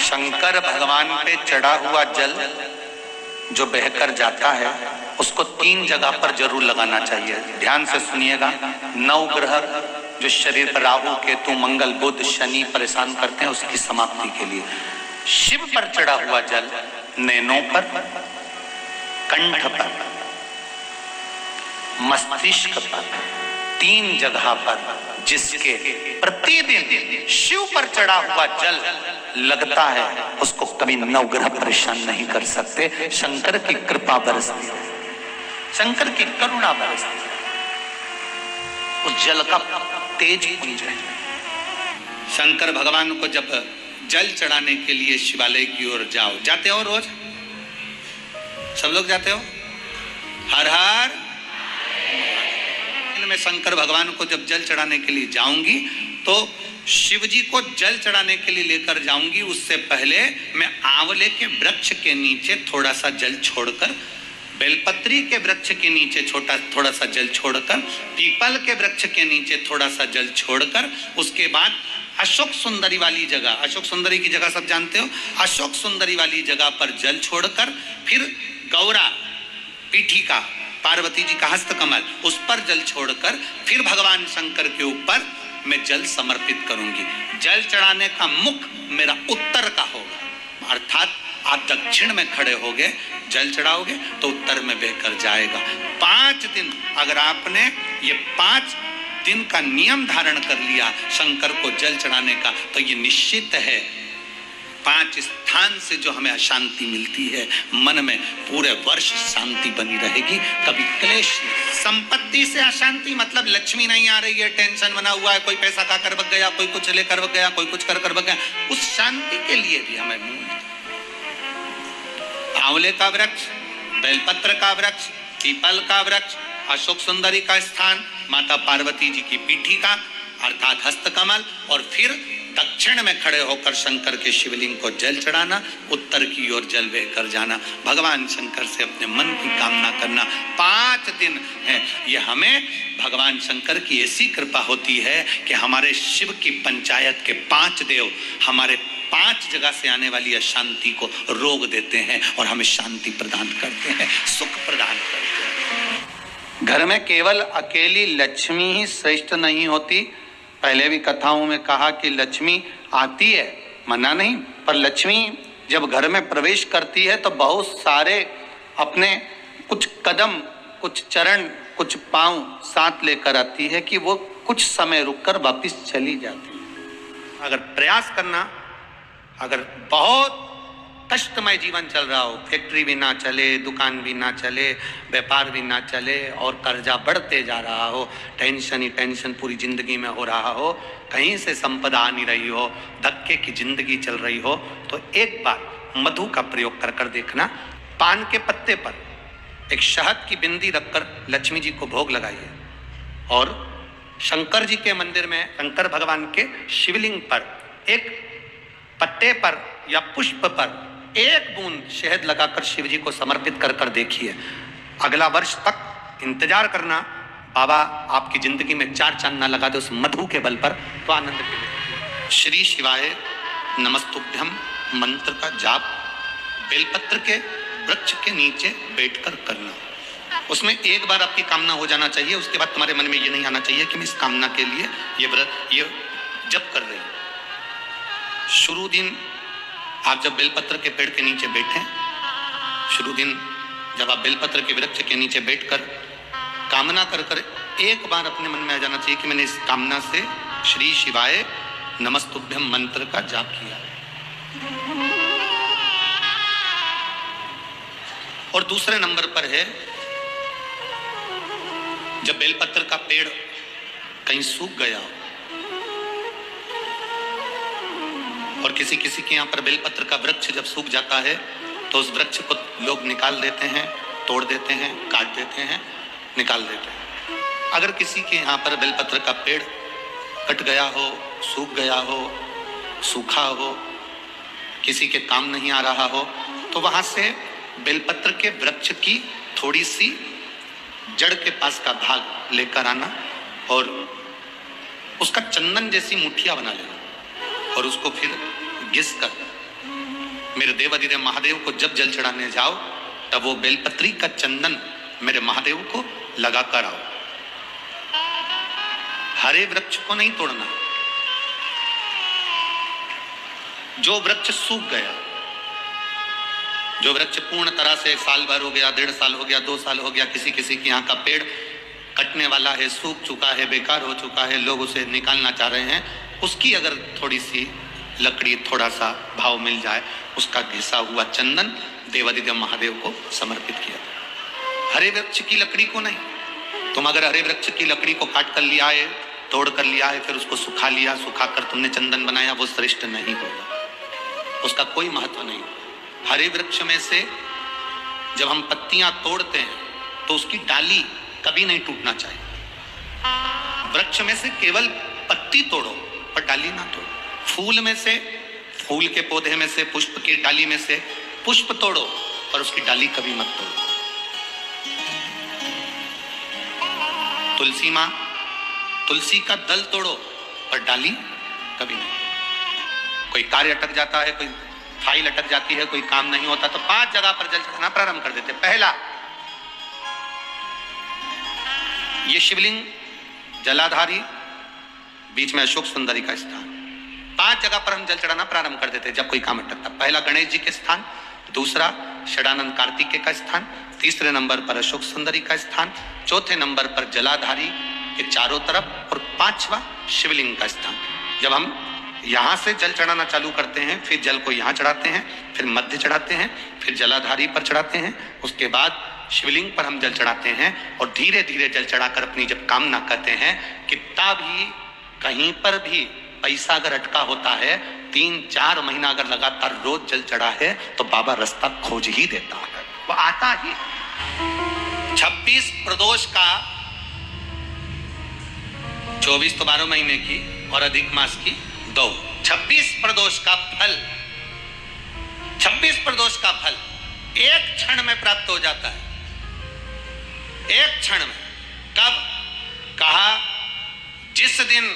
शंकर भगवान पे चढ़ा हुआ जल जो बहकर जाता है उसको 3 जगह पर जरूर लगाना चाहिए। ध्यान से सुनिएगा। 9 ग्रह जो शरीर पर राहु केतु मंगल बुध शनि परेशान करते हैं उसकी समाप्ति के लिए शिव पर चढ़ा हुआ जल नैनों पर, कंठ पर, मस्तिष्क पर, 3 जगह पर जिसके प्रतिदिन शिव पर चढ़ा हुआ जल लगता है उसको कभी 9 ग्रह परेशान नहीं कर सकते। शंकर की कृपा बरसती है, शंकर की करुणा बरसती है, उस जल का तेज पुंज है। शंकर भगवान को जब जल चढ़ाने के लिए शिवालय की ओर जाओ, जाते हो रोज? सब लोग जाते हो? हर हर। मैं शंकर भगवान को जब जल चढ़ाने के लिए जाऊंगी तो शिव जी को जल चढ़ाने के लिए लेकर जाऊंगी, उससे पहले मैं आंवले के वृक्ष के नीचे थोड़ा सा जल छोड़कर, बेलपत्री के वृक्ष के नीचे थोड़ा सा जल छोड़कर, पीपल के वृक्ष के नीचे थोड़ा सा जल छोड़कर, उसके बाद अशोक सुंदरी वाली जगह, अशोक सुंदरी की जगह सब जानते हो, अशोक सुंदरी वाली जगह पर जल छोड़कर फिर गौरा पीठिका पार्वती जी का हस्त कमल उस पर जल छोड़कर फिर भगवान शंकर के ऊपर मैं जल समर्पित करूंगी। जल चढ़ाने का मुख मेरा उत्तर का होगा, अर्थात आप दक्षिण में खड़े होगे जल चढ़ाओगे तो उत्तर में बहकर जाएगा। 5 दिन अगर आपने ये 5 दिन का नियम धारण कर लिया शंकर को जल चढ़ाने का तो ये निश्चित है 5 स्थान से जो हमें अशांति मिलती है मन में पूरे वर्ष शांति बनी रहेगी, कभी क्लेश नहीं। संपत्ति से अशांति मतलब लक्ष्मी नहीं आ रही है, टेंशन बना हुआ है, कोई पैसा खा कर बग गया, कोई कुछ लेकर बग गया, कोई कुछ कर बग गया, उस शांति के लिए भी हमें आंवले का वृक्ष, बेलपत्र का वृक्ष, पीपल का वृक्ष, अशोक सुंदरी का स्थान, माता पार्वती जी की पीठिका अर्थात हस्तकमल और फिर दक्षिण में खड़े होकर शंकर के शिवलिंग को जल चढ़ाना, उत्तर की ओर जल बहकर जाना, भगवान शंकर से अपने मन की कामना करना। 5 दिन है ये हमें भगवान शंकर की ऐसी कृपा होती है कि हमारे शिव की पंचायत के 5 देव हमारे 5 जगह से आने वाली अशांति को रोक देते हैं और हमें शांति प्रदान करते हैं, सुख प्रदान करते हैं। घर में केवल अकेली लक्ष्मी ही श्रेष्ठ नहीं होती। पहले भी कथाओं में कहा कि लक्ष्मी आती है, मना नहीं, पर लक्ष्मी जब घर में प्रवेश करती है तो बहुत सारे अपने कुछ कदम, कुछ चरण, कुछ पांव साथ लेकर आती है कि वो कुछ समय रुककर वापस चली जाती है। अगर प्रयास करना, अगर बहुत कष्टमय जीवन चल रहा हो, फैक्ट्री भी ना चले, दुकान भी ना चले, व्यापार भी ना चले और कर्जा बढ़ते जा रहा हो, टेंशन ही टेंशन पूरी जिंदगी में हो रहा हो, कहीं से संपदा आ नहीं रही हो, धक्के की जिंदगी चल रही हो, तो एक बार मधु का प्रयोग कर कर देखना। पान के पत्ते पर एक शहद की बिंदी रखकर लक्ष्मी जी को भोग लगाइए और शंकर जी के मंदिर में शंकर भगवान के शिवलिंग पर एक पत्ते पर या पुष्प पर 1 बूंद शहद लगाकर शिव जी को समर्पित कर कर देखिए। अगला वर्ष तक इंतजार करना, बाबा आपकी जिंदगी में 4 चांद ना लगा दे उस मधु के बल पर, तो आनंद के। श्री शिवाय नमस्तुभ्यम मंत्र का जाप बेलपत्र के वृक्ष के नीचे बैठकर करना। उसमें एक बार आपकी कामना हो जाना चाहिए, उसके बाद तुम्हारे मन में ये नहीं आना चाहिए कि मैं इस कामना के लिए ये व्रत ये जप कर रही हूँ। शुरू दिन आप जब बेलपत्र के पेड़ के नीचे बैठे, शुरू दिन जब आप बेलपत्र के वृक्ष के नीचे बैठकर कामना कर कर एक बार अपने मन में आ जाना चाहिए कि मैंने इस कामना से श्री शिवाय नमस्तुभ्यम मंत्र का जाप किया। और दूसरे नंबर पर है जब बेलपत्र का पेड़ कहीं सूख गया हो और किसी किसी के यहाँ पर बेलपत्र का वृक्ष जब सूख जाता है तो उस वृक्ष को लोग निकाल देते हैं, तोड़ देते हैं, काट देते हैं, निकाल देते हैं। अगर किसी के यहाँ पर बेलपत्र का पेड़ कट गया हो, सूख गया हो, सूखा हो, किसी के काम नहीं आ रहा हो, तो वहां से बेलपत्र के वृक्ष की थोड़ी सी जड़ के पास का भाग लेकर आना और उसका चंदन जैसी मुठिया बना लेना और उसको फिर घिस कर मेरे देवाधिदेव महादेव को जब जल चढ़ाने जाओ तब वो बेलपत्री का चंदन मेरे महादेव को लगा कर आओ। हरे वृक्ष को नहीं तोड़ना। जो वृक्ष सूख गया, जो वृक्ष पूर्ण तरह से साल भर हो गया, 1.5 साल हो गया, 2 साल हो गया, किसी किसी के यहाँ का पेड़ कटने वाला है, सूख चुका है, बेकार हो चुका है, लोग उसे निकालना चाह रहे हैं, उसकी अगर थोड़ी सी लकड़ी, थोड़ा सा भाव मिल जाए, उसका घिसा हुआ चंदन देवाधिदेव महादेव को समर्पित किया। हरे वृक्ष की लकड़ी को नहीं। तुम अगर हरे वृक्ष की लकड़ी को काट कर लिया है, तोड़ कर लिया है, फिर उसको सुखा लिया, सुखा कर तुमने चंदन बनाया, वो श्रेष्ठ नहीं होगा, उसका कोई महत्व नहीं। हरे वृक्ष में से जब हम पत्तियां तोड़ते हैं तो उसकी डाली कभी नहीं टूटना चाहिए। वृक्ष में से केवल पत्ती तोड़ो पर डाली ना तोड़ो। फूल में से, फूल के पौधे में से, पुष्प की डाली में से पुष्प तोड़ो पर उसकी डाली कभी मत तोड़ो। तुलसी मां, तुलसी का दल तोड़ो पर डाली कभी नहीं। कोई कार्य अटक जाता है, कोई फाइल अटक जाती है, कोई काम नहीं होता तो 5 जगह पर जल चढ़ाना प्रारंभ कर देते। पहला, ये शिवलिंग जलाधारी, बीच में अशोक सुंदरी का स्थान, 5 जगह पर हम जल चढ़ाना प्रारंभ कर देते जब कोई काम अटकता। पहला गणेश जी के स्थान, दूसरा षडानंद कार्तिकेय का स्थान, तीसरे नंबर पर अशोक सुंदरी का स्थान, चौथे नंबर पर जलाधारी के चारों तरफ और 5वां शिवलिंग का स्थान। जब हम यहां से जल चढ़ाना चालू करते हैं, फिर जल को यहां चढ़ाते हैं, फिर मध्य चढ़ाते हैं, फिर जलाधारी पर चढ़ाते हैं, उसके बाद शिवलिंग पर हम जल चढ़ाते हैं और धीरे धीरे जल चढ़ाकर अपनी जब कामना करते हैं, कितना भी कहीं पर भी पैसा अगर अटका होता है, 3-4 महीना अगर लगातार रोज जल चढ़ा है तो बाबा रास्ता खोज ही देता है, वो आता ही। 26 प्रदोष का, 24 तो 12 महीने की और अधिक मास की 2, 26 प्रदोष का फल, 26 प्रदोष का फल एक क्षण में प्राप्त हो जाता है। एक क्षण में। कब? कहा जिस दिन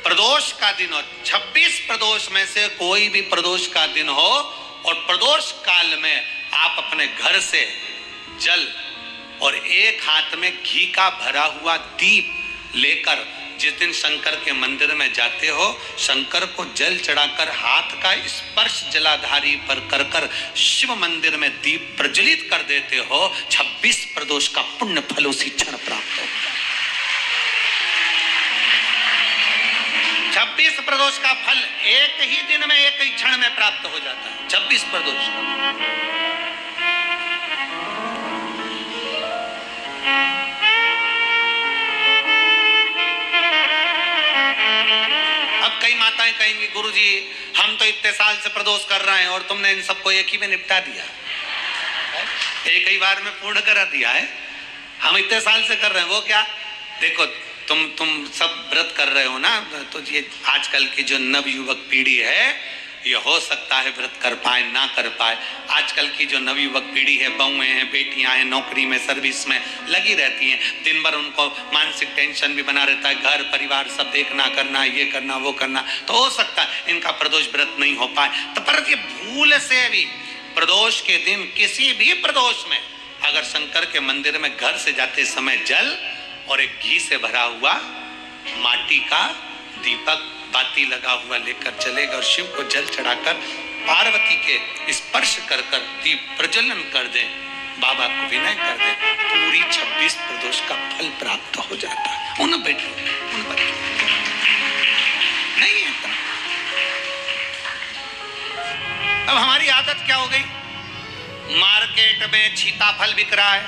प्रदोष का दिन हो, 26 प्रदोष में से कोई भी प्रदोष का दिन हो और प्रदोष काल में आप अपने घर से जल और एक हाथ में घी का भरा हुआ दीप लेकर जिस दिन शंकर के मंदिर में जाते हो, शंकर को जल चढ़ाकर हाथ का स्पर्श जलाधारी पर कर कर शिव मंदिर में दीप प्रज्वलित कर देते हो, 26 प्रदोष का पुण्य फल उसी क्षण प्राप्त हो। 26 प्रदोष का फल एक ही दिन में, एक ही क्षण में प्राप्त हो जाता है। 26 प्रदोष का। कई माताएं कहेंगी गुरुजी हम तो इतने साल से प्रदोष कर रहे हैं और तुमने इन सबको एक ही में निपटा दिया, एक ही बार में पूर्ण करा दिया है, हम इतने साल से कर रहे हैं। वो क्या, देखो तुम सब व्रत कर रहे हो ना, तो ये आजकल की जो नवयुवक पीढ़ी है, ये हो सकता है व्रत कर पाए ना कर पाए। आजकल की जो नवयुवक पीढ़ी है, बहुएं हैं, बेटियां हैं, नौकरी में, सर्विस में लगी रहती हैं, दिन भर उनको मानसिक टेंशन भी बना रहता है, घर परिवार सब देखना, करना, ये करना, वो करना, तो हो सकता है इनका प्रदोष व्रत नहीं हो पाए। तो पर ये भूल से भी प्रदोष के दिन, किसी भी प्रदोष में अगर शंकर के मंदिर में घर से जाते समय जल और एक घी से भरा हुआ माटी का दीपक बाती लगा हुआ लेकर चलेगा और शिव को जल चढ़ाकर पार्वती के स्पर्श कर कर दीप प्रज्वलन कर दे, बाबा को विनय कर दे, पूरी 26 प्रदोष का फल प्राप्त हो जाता है। उन बेटों, उन बच्चों नहीं है। अब हमारी आदत क्या हो गई, मार्केट में सीताफल बिक रहा है,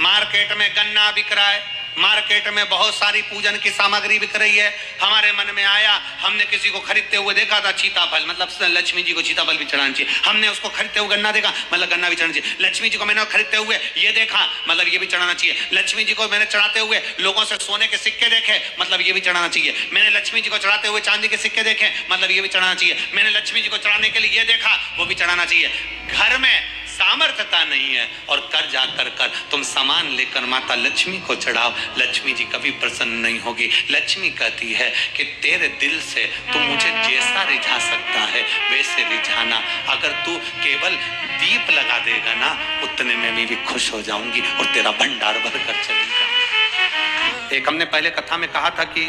मार्केट में गन्ना बिक रहा है, मार्केट में बहुत सारी पूजन की सामग्री बिक रही है। हमारे मन में आया, हमने किसी को खरीदते हुए देखा था सीताफल, मतलब लक्ष्मी जी को सीताफल भी चढ़ाना चाहिए। हमने उसको खरीदते हुए गन्ना देखा, मतलब गन्ना भी चढ़ाना चाहिए। लक्ष्मी जी को मैंने खरीदते हुए ये देखा, मतलब ये भी चढ़ाना चाहिए। लक्ष्मी जी को मैंने चढ़ाते हुए लोगों से सोने के सिक्के देखे, मतलब ये भी चढ़ाना चाहिए। मैंने लक्ष्मी जी को चढ़ाते हुए चांदी के सिक्के देखे, मतलब ये भी चढ़ाना चाहिए। मैंने लक्ष्मी जी को चढ़ाने के लिए ये देखा, वो भी चढ़ाना चाहिए। घर में सामर्थ्यता नहीं है और कर जा कर तुम सामान लेकर माता लक्ष्मी को चढ़ाओ, लक्ष्मी जी कभी प्रसन्न नहीं होगी। लक्ष्मी कहती है कि तेरे दिल से तू मुझे जैसा रिझा सकता है ऐसे रिझाना। अगर तू केवल दीप लगा देगा ना, उतने में मैं भी खुश हो जाऊंगी और तेरा भंडार भर कर चलेगा। एक हमने पहले कथा में कहा था कि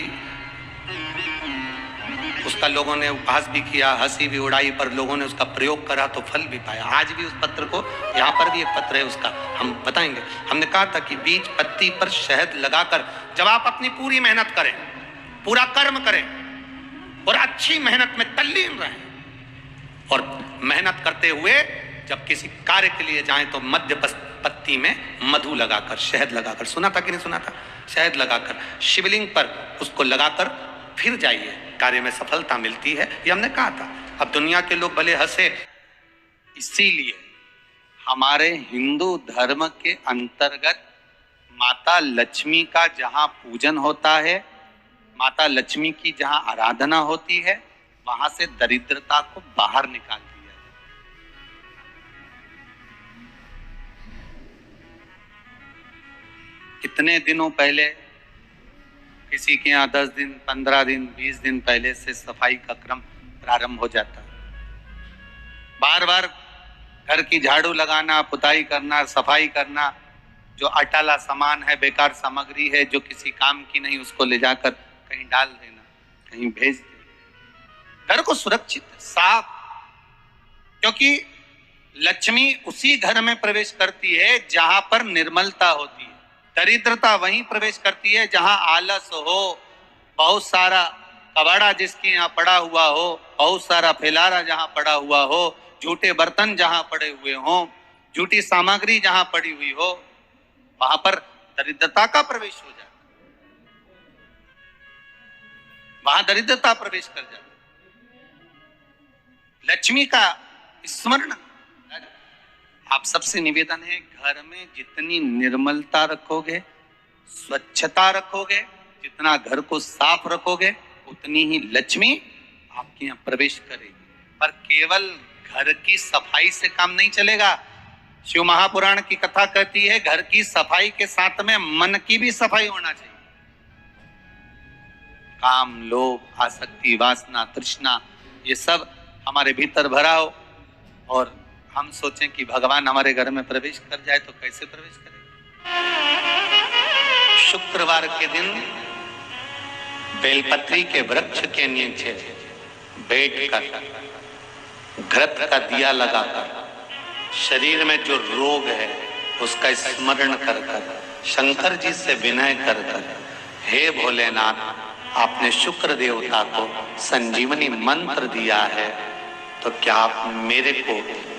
उसका लोगों ने उपहास भी किया, हंसी भी उड़ाई, पर लोगों ने उसका प्रयोग करा तो फल भी पाया। आज भी उस पत्र को, यहाँ पर भी एक पत्र है उसका, हम बताएंगे। हमने कहा था कि बीज पत्ती पर शहद लगाकर जब आप अपनी पूरी मेहनत करें, पूरा कर्म करें और अच्छी मेहनत में तल्लीन रहें, और मेहनत करते हुए जब किसी कार्य के लिए जाएं तो मध्य पत्ती में मधु लगाकर, शहद लगाकर, सुना था कि नहीं सुना था, शहद लगाकर शिवलिंग पर उसको लगाकर फिर जाइए, कार्य में सफलता मिलती है, ये हमने कहा था। अब दुनिया के लोग भले हंसे, इसीलिए हमारे हिंदू धर्म के अंतर्गत माता लक्ष्मी का जहां पूजन होता है, माता लक्ष्मी की जहां आराधना होती है, वहां से दरिद्रता को बाहर निकाल दिया है। कितने दिनों पहले किसी के यहाँ 10 दिन, 15 दिन, 20 दिन पहले से सफाई का क्रम प्रारंभ हो जाता है। बार बार घर की झाड़ू लगाना, पुताई करना, सफाई करना, जो अटाला सामान है, बेकार सामग्री है, जो किसी काम की नहीं, उसको ले जाकर कहीं डाल देना, कहीं भेज देना। घर को सुरक्षित, साफ, क्योंकि लक्ष्मी उसी घर में प्रवेश करती है जहां पर निर्मलता होती है। दरिद्रता वहीं प्रवेश करती है जहां आलस हो, बहुत सारा कबाड़ा जिसके यहाँ पड़ा हुआ हो, बहुत सारा फैलारा जहां पड़ा हुआ हो, झूठे बर्तन जहां पड़े हुए हो, झूठी सामग्री जहां पड़ी हुई हो, वहां पर दरिद्रता का प्रवेश हो जाता, वहां दरिद्रता प्रवेश कर जाती। लक्ष्मी का स्मरण, आप सबसे निवेदन है, घर में जितनी निर्मलता रखोगे, स्वच्छता रखोगे, जितना घर को साफ रखोगे, उतनी ही लक्ष्मी आपके यहाँ प्रवेश करेगी। पर केवल घर की सफाई से काम नहीं चलेगा। शिव महापुराण की कथा कहती है, घर की सफाई के साथ में मन की भी सफाई होना चाहिए। काम, लोभ, आसक्ति, वासना, तृष्णा, ये सब हमारे भीतर भरा हो और हम सोचें कि भगवान हमारे घर में प्रवेश कर जाए तो कैसे प्रवेश करें। शुक्रवार के दिन बेलपत्री के वृक्ष के नीचे बैठकर घृत का दिया लगाकर शरीर में जो रोग है उसका स्मरण कर कर शंकर जी से विनय कर कर, हे भोलेनाथ, आपने शुक्र देवता को संजीवनी मंत्र दिया है, तो क्या आप मेरे को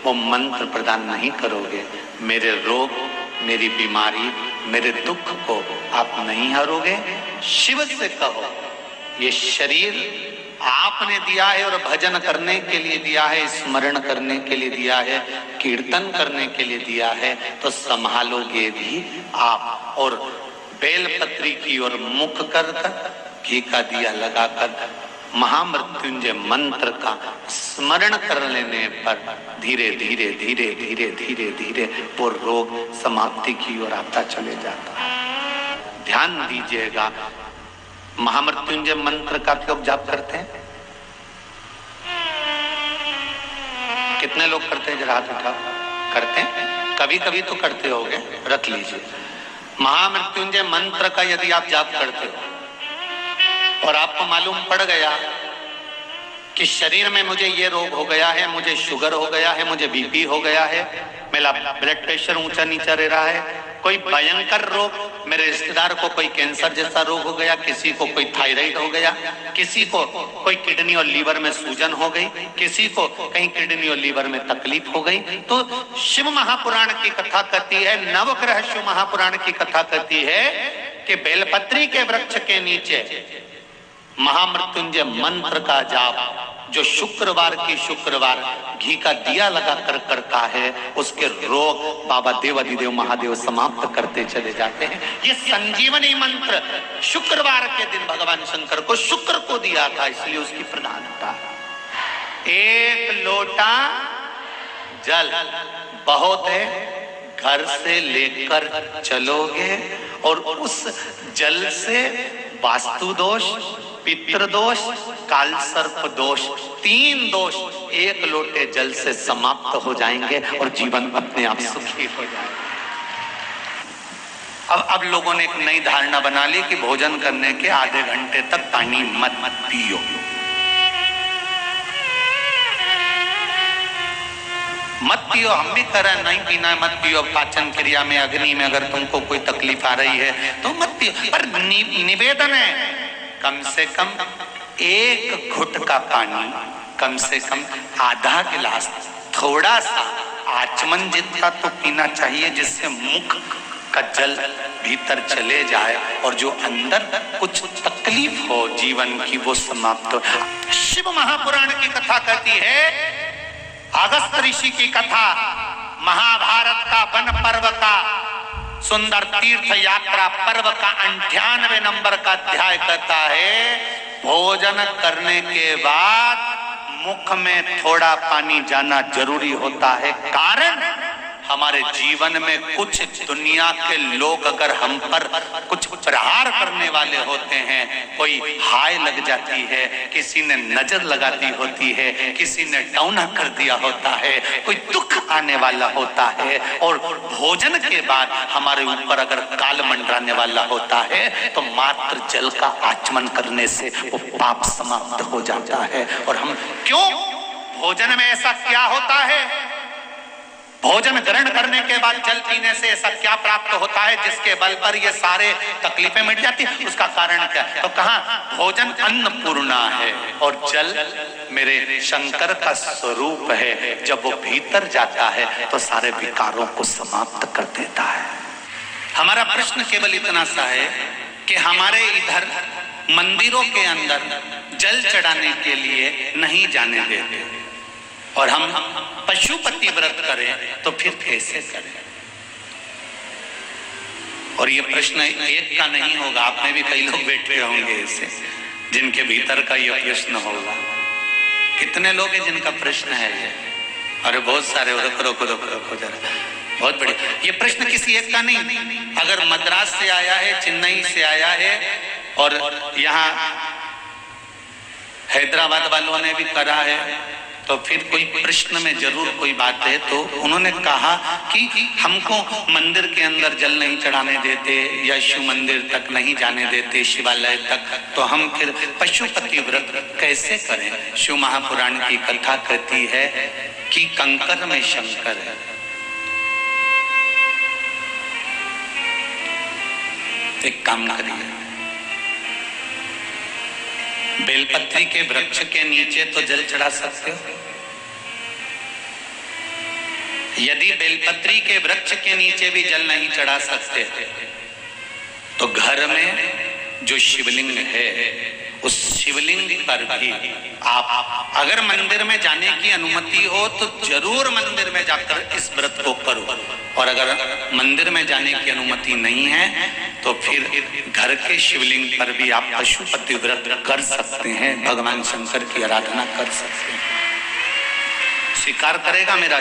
वो मंत्र प्रदान नहीं करोगे? मेरे रोग, मेरी बीमारी, मेरे दुख को आप नहीं हरोगे? शिव से कहो, ये शरीर आपने दिया है और भजन करने के लिए दिया है, स्मरण करने के लिए दिया है, कीर्तन करने के लिए दिया है, तो संभालोगे भी आप। और बेलपत्री की ओर मुख कर घी का दिया लगाकर महामृत्युंजय मंत्र का स्मरण कर लेने पर धीरे धीरे धीरे धीरे धीरे धीरे वो रोग समाप्ति की ओर आता चले जाता है। ध्यान दीजिएगा, महामृत्युंजय मंत्र का लोग जाप करते हैं? कितने लोग करते हैं? जरा हाथ उठाओ। करते हैं? कभी कभी तो करते होंगे, रख लीजिए। महामृत्युंजय मंत्र का यदि आप जाप करते हो और आपको मालूम पड़ गया कि शरीर में मुझे ये रोग हो गया है, मुझे शुगर हो गया है, मुझे बीपी हो गया है, मेरा ब्लड प्रेशर ऊंचा नीचा रह रहा है, कोई भयंकर रोग, मेरे रिश्तेदार को कोई कैंसर जैसा रोग हो गया, किसी को कोई थायराइड हो गया, किसी को कोई किडनी और लीवर में सूजन हो गई, किसी को कहीं किडनी और लीवर में तकलीफ हो गई, तो शिव महापुराण की कथा कहती है, नवग्रह शिव महापुराण की कथा कहती है कि बेलपत्री के वृक्ष के नीचे महामृत्युंजय मंत्र का जाप जो शुक्रवार की शुक्रवार घी का दिया लगा कर करता है, उसके रोग बाबा देवाधिदेव महादेव समाप्त करते चले जाते हैं। ये संजीवनी मंत्र शुक्रवार के दिन भगवान शंकर को शुक्र को दिया था, इसलिए उसकी प्रधानता। एक लोटा जल बहुत है, घर से लेकर चलोगे और उस जल से वास्तु दोष, पितृ दोष, काल सर्प दोष, 3 दोष एक लोटे जल से समाप्त हो जाएंगे और जीवन अपने आप सुखी हो जाएगा। अब लोगों ने एक नई धारणा बना ली कि भोजन करने के आधे घंटे तक पानी मत पियो। मत पियो, हम भी कर रहे हैं, नहीं पीना है मत पियो। पाचन क्रिया में, अग्नि में अगर तुमको कोई तकलीफ आ रही है तो मत पियो। पर निवेदन है कम से कम एक घुट का पानी, कम से कम आधा गिलास, थोड़ा सा आचमन जितना तो पीना चाहिए, जिससे मुख का जल भीतर चले जाए और जो अंदर कुछ तकलीफ हो जीवन की वो समाप्त हो। शिव महापुराण की कथा कहती है, अगस्त ऋषि की कथा, महाभारत का वन पर्व का सुंदर तीर्थ यात्रा पर्व का 98 नंबर का अध्याय कहता है, भोजन करने के बाद मुख में थोड़ा पानी जाना जरूरी होता है। कारण हमारे जीवन में कुछ दुनिया के लोग अगर हम पर कुछ प्रहार करने वाले होते हैं, कोई हाय लग जाती है, किसी ने नजर लगा दी होती है, किसी ने डौना कर दिया होता है, कोई दुख आने वाला होता है, और भोजन के बाद हमारे ऊपर अगर काल मंडराने वाला होता है, तो मात्र जल का आचमन करने से वो पाप समाप्त हो जाता है। और हम क्यों, भोजन में ऐसा क्या होता है, भोजन ग्रहण करने के बाद जल पीने से ऐसा क्या प्राप्त होता है जिसके बल पर ये सारे तकलीफें मिट जाती है? उसका कारण क्या है? तो कहा भोजन अन्नपूर्णा है और जल मेरे शंकर का स्वरूप है। जब वो भीतर जाता है तो सारे विकारों को समाप्त कर देता है। हमारा प्रश्न केवल इतना सा है कि हमारे इधर मंदिरों के अंदर जल चढ़ाने के लिए नहीं जाने देते, और हम पशुपति व्रत करें तो फिर कैसे करें? और ये प्रश्न एक का नहीं होगा, आप में भी कई लोग बैठे होंगे ऐसे जिनके भीतर का ये प्रश्न होगा। कितने लोग हैं जिनका प्रश्न है ये? अरे बहुत सारे। रोको जरा, बहुत बड़े। ये प्रश्न किसी एक का नहीं, अगर मद्रास से आया है, चेन्नई से आया है, और यहाँ हैदराबाद वालों ने भी करा है, तो फिर कोई प्रश्न में जरूर कोई बात है। तो उन्होंने कहा कि हमको मंदिर के अंदर जल नहीं चढ़ाने देते या शिव मंदिर तक नहीं जाने देते, शिवालय तक, तो हम फिर पशुपति व्रत कैसे करें? शिव महापुराण की कथा कहती है कि कंकर में शंकर है। एक काम करिए, बेलपत्री के वृक्ष के नीचे तो जल चढ़ा सकते हो। यदि बेलपत्री के वृक्ष के नीचे भी जल नहीं चढ़ा सकते तो घर में जो शिवलिंग है उस शिवलिंग पर भी आप, अगर मंदिर में जाने की अनुमति हो तो जरूर मंदिर में जाकर इस व्रत को करो, और अगर मंदिर में जाने की अनुमति नहीं है तो फिर घर के शिवलिंग पर भी आप पशुपति व्रत कर सकते हैं, भगवान शंकर की आराधना कर सकते हैं। स्वीकार करेगा मेरा